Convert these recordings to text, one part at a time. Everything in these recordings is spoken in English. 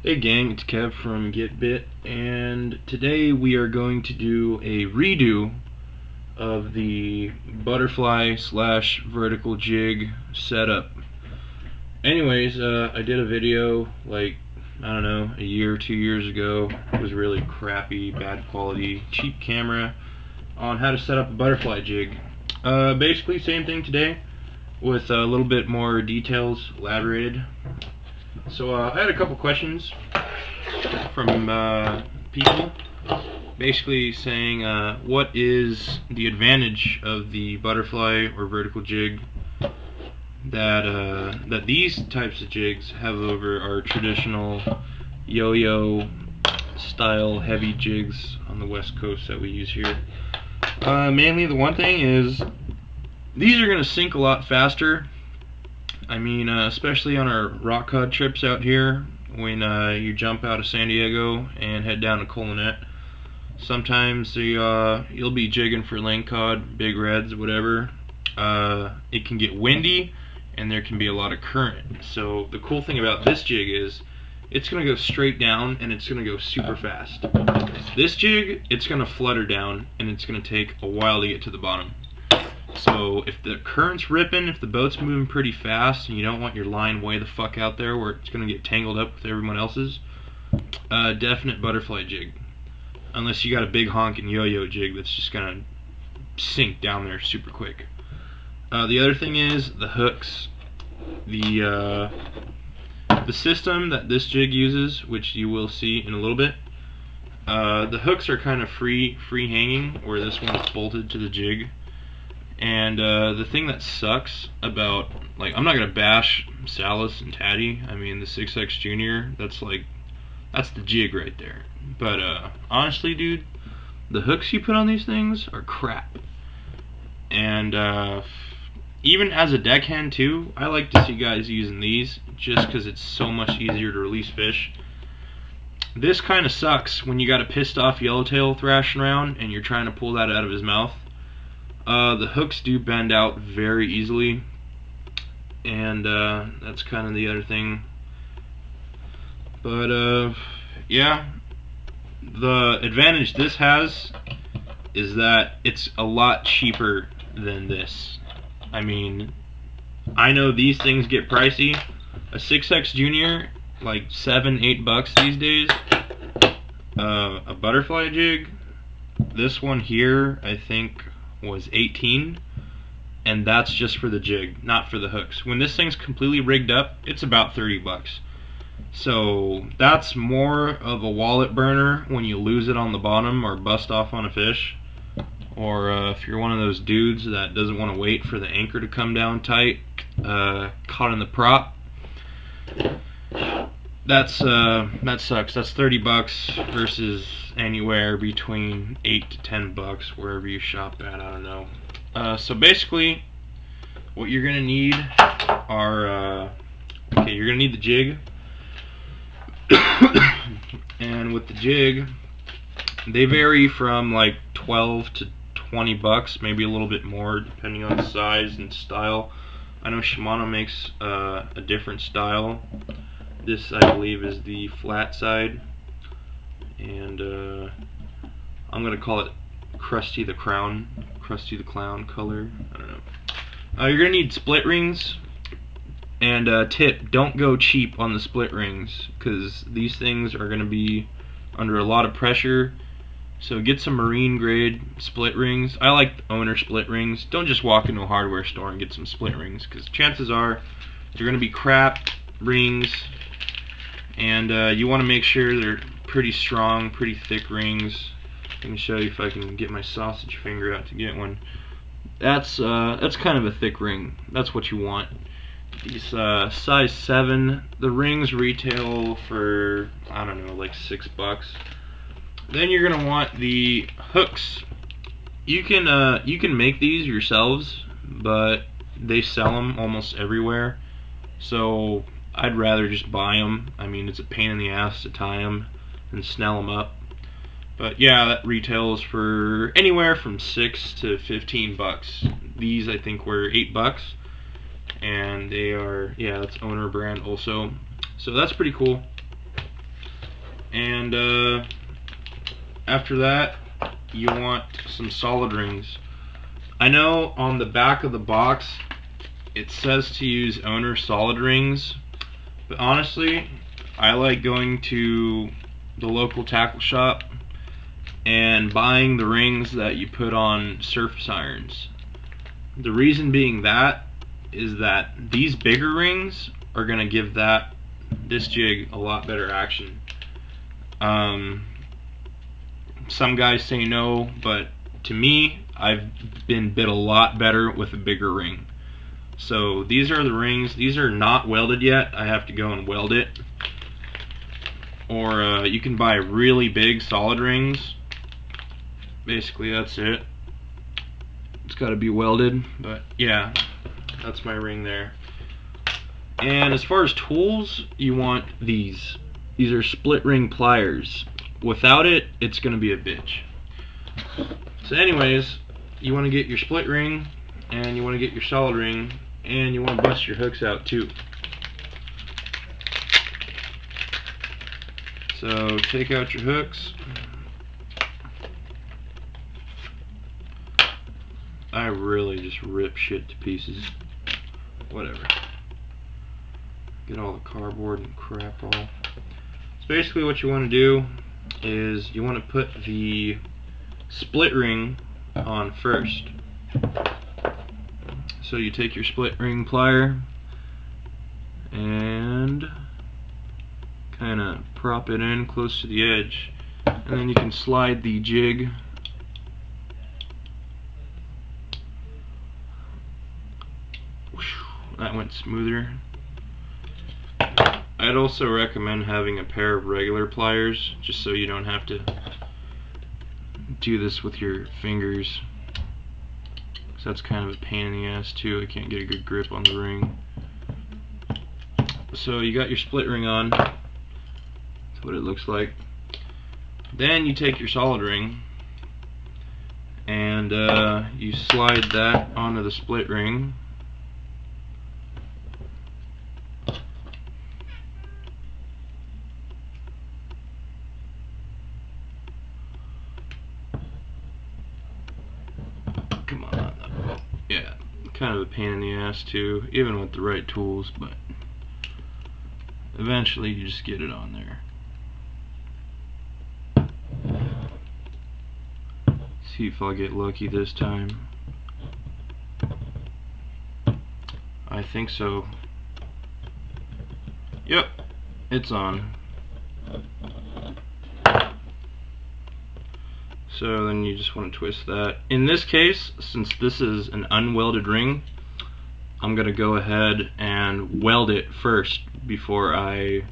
Hey gang, it's Kev from Get Bit, and today we are going to do a redo of the butterfly slash vertical jig setup. Anyways, I did a video like, I don't know, a year or 2 years ago. It was really crappy, bad quality, cheap camera on how to set up a butterfly jig. Basically same thing today with a little bit more details elaborated. So I had a couple questions from people basically saying what is the advantage of the butterfly or vertical jig that these types of jigs have over our traditional yo-yo style heavy jigs on the west coast that we use here. Mainly the one thing is these are going to sink a lot faster. I mean, especially on our rock cod trips out here, when you jump out of San Diego and head down to Colonet. Sometimes you'll be jigging for lake cod, big reds, whatever. It can get windy, and there can be a lot of current. So the cool thing about this jig is it's going to go straight down, and it's going to go super fast. This jig, it's going to flutter down, and it's going to take a while to get to the bottom. So if the current's ripping, if the boat's moving pretty fast and you don't want your line way the fuck out there where it's going to get tangled up with everyone else's, definite butterfly jig. Unless you got a big honking yo-yo jig that's just going to sink down there super quick. The other thing is the hooks. The system that this jig uses, which you will see in a little bit, the hooks are kind of free hanging, where this one's bolted to the jig. And the thing that sucks about, like, I'm not gonna bash Salas and Taddy. I mean, the 6X Junior, that's the jig right there. But honestly, dude, the hooks you put on these things are crap. And even as a deckhand too, I like to see guys using these just because it's so much easier to release fish. This kind of sucks when you got a pissed off yellowtail thrashing around and you're trying to pull that out of his mouth. The hooks do bend out very easily, and that's kind of the other thing. But yeah, the advantage this has is that it's a lot cheaper than this. I mean, I know these things get pricey. A 6X Junior, like $7-8 these days. A butterfly jig, this one here, I think was 18, and that's just for the jig, not for the hooks. When this thing's completely rigged up, it's about $30. So that's more of a wallet burner when you lose it on the bottom or bust off on a fish, or if you're one of those dudes that doesn't want to wait for the anchor to come down tight, caught in the prop. That sucks. That's $30 versus anywhere between $8 to $10 wherever you shop at. I don't know. So basically, what you're gonna need are you're gonna need the jig, and with the jig, they vary from like $12 to $20, maybe a little bit more depending on size and style. I know Shimano makes a different style. This, I believe, is the flat side, and I'm gonna call it Krusty the Clown color. I don't know. You're gonna need split rings, and tip: don't go cheap on the split rings, because these things are gonna be under a lot of pressure. So get some marine grade split rings. I like the owner split rings. Don't just walk into a hardware store and get some split rings, because chances are they're gonna be crap rings. And you want to make sure they're pretty strong, pretty thick rings. I can show you if I can get my sausage finger out to get one. That's kind of a thick ring. That's what you want. These size 7. The rings retail for, I don't know, like $6. Then you're gonna want the hooks. You can make these yourselves, but they sell them almost everywhere. So I'd rather just buy them. I mean, it's a pain in the ass to tie them and snell them up. But yeah, that retails for anywhere from $6 to $15. These, I think, were $8, and they are, yeah, that's owner brand also. So that's pretty cool. And after that, you want some solid rings. I know on the back of the box it says to use owner solid rings, but honestly I like going to the local tackle shop and buying the rings that you put on surface irons. The reason being that is that these bigger rings are going to give this jig a lot better action. Some guys say no, but to me, I've been bit a lot better with a bigger ring. So these are the rings. These are not welded yet. I have to go and weld it. Or you can buy really big solid rings. Basically that's it. It's got to be welded, but yeah, that's my ring there. And as far as tools, you want these. These are split ring pliers. Without it, it's going to be a bitch. So anyways, you want to get your split ring, and you want to get your solid ring, and you want to bust your hooks out too. So take out your hooks. I really just rip shit to pieces. Whatever. Get all the cardboard and crap off. So basically what you want to do is you want to put the split ring on first. So you take your split ring plier and kind of prop it in close to the edge, and then you can slide the jig that went smoother. I'd also recommend having a pair of regular pliers just so you don't have to do this with your fingers, because that's kind of a pain in the ass too. I can't get a good grip on the ring. So you got your split ring on. That's what it looks like. Then you take your solid ring and you slide that onto the split ring. Come on. Yeah, kind of a pain in the ass too, even with the right tools, but eventually you just get it on there. See if I'll get lucky this time. I think so. Yep, it's on. So then you just want to twist that. In this case, since this is an unwelded ring, I'm going to go ahead and weld it first before I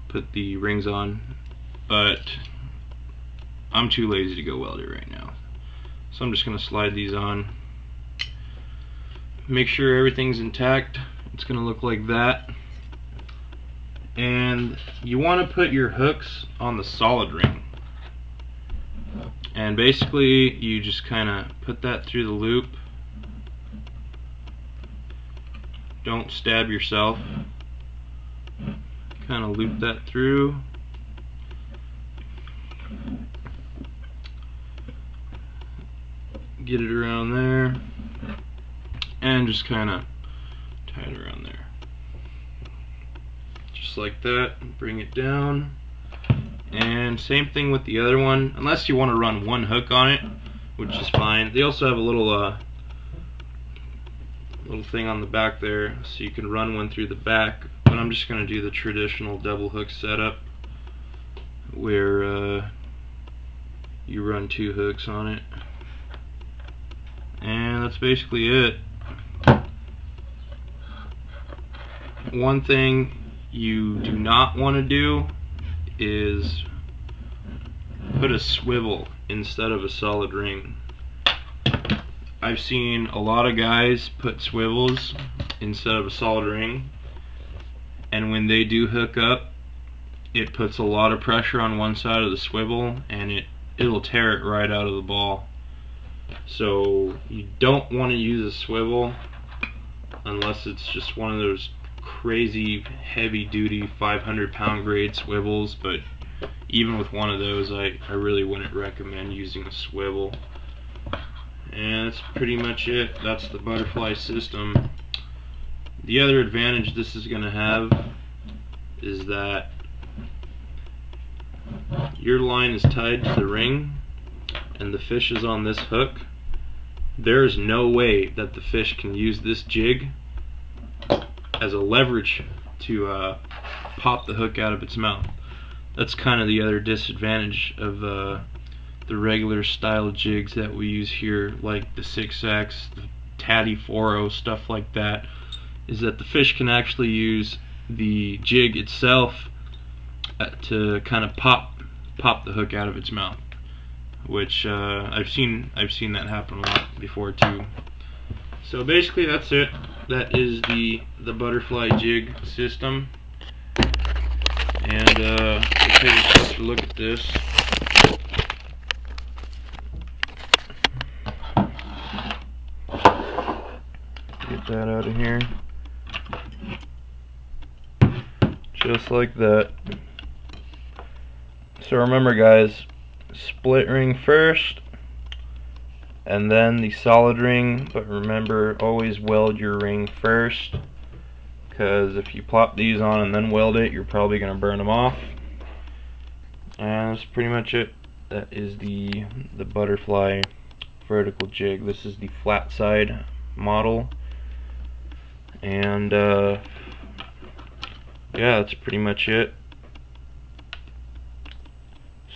put the rings on. But I'm too lazy to go weld it right now. So I'm just going to slide these on. Make sure everything's intact. It's going to look like that. And you want to put your hooks on the solid ring. And basically you just kind of put that through the loop. Don't stab yourself. Kind of loop that through. Get it around there. And just kind of tie it around there. Just like that. Bring it down. And same thing with the other one, unless you want to run one hook on it, which is fine. They also have a little thing on the back there, so you can run one through the back. But I'm just going to do the traditional double hook setup, where you run two hooks on it. And that's basically it. One thing you do not want to do is put a swivel instead of a solid ring. I've seen a lot of guys put swivels instead of a solid ring, and when they do hook up, it puts a lot of pressure on one side of the swivel and it'll tear it right out of the ball. So you don't want to use a swivel unless it's just one of those crazy heavy duty 500-pound grade swivels, but even with one of those, I really wouldn't recommend using a swivel. And that's pretty much it. That's the butterfly system. The other advantage this is going to have is that your line is tied to the ring and the fish is on this hook. There's no way that the fish can use this jig as a leverage to pop the hook out of its mouth. That's kind of the other disadvantage of the regular style jigs that we use here, like the 6X, the Tatty 4.0, stuff like that, is that the fish can actually use the jig itself to kind of pop the hook out of its mouth, which I've seen that happen a lot before too. So basically that's it. That is the butterfly jig system. And we'll take a closer look at this. Get that out of here. Just like that. So remember guys, split ring first and then the solid ring, but remember, always weld your ring first, because if you plop these on and then weld it, you're probably going to burn them off. And that's pretty much it. That is the butterfly vertical jig. This is the flat side model, and yeah, that's pretty much it.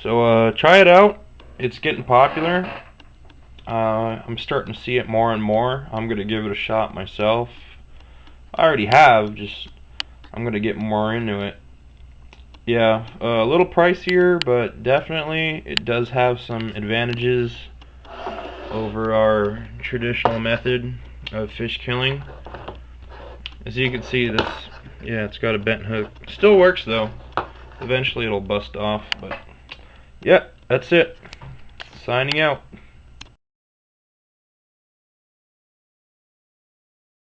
So try it out. It's getting popular. I'm starting to see it more and more. I'm gonna give it a shot myself. I already have, just I'm gonna get more into it. Yeah, a little pricier, but definitely it does have some advantages over our traditional method of fish killing. As you can see, this, yeah, it's got a bent hook. Still works though. Eventually it'll bust off, but yeah, that's it. Signing out.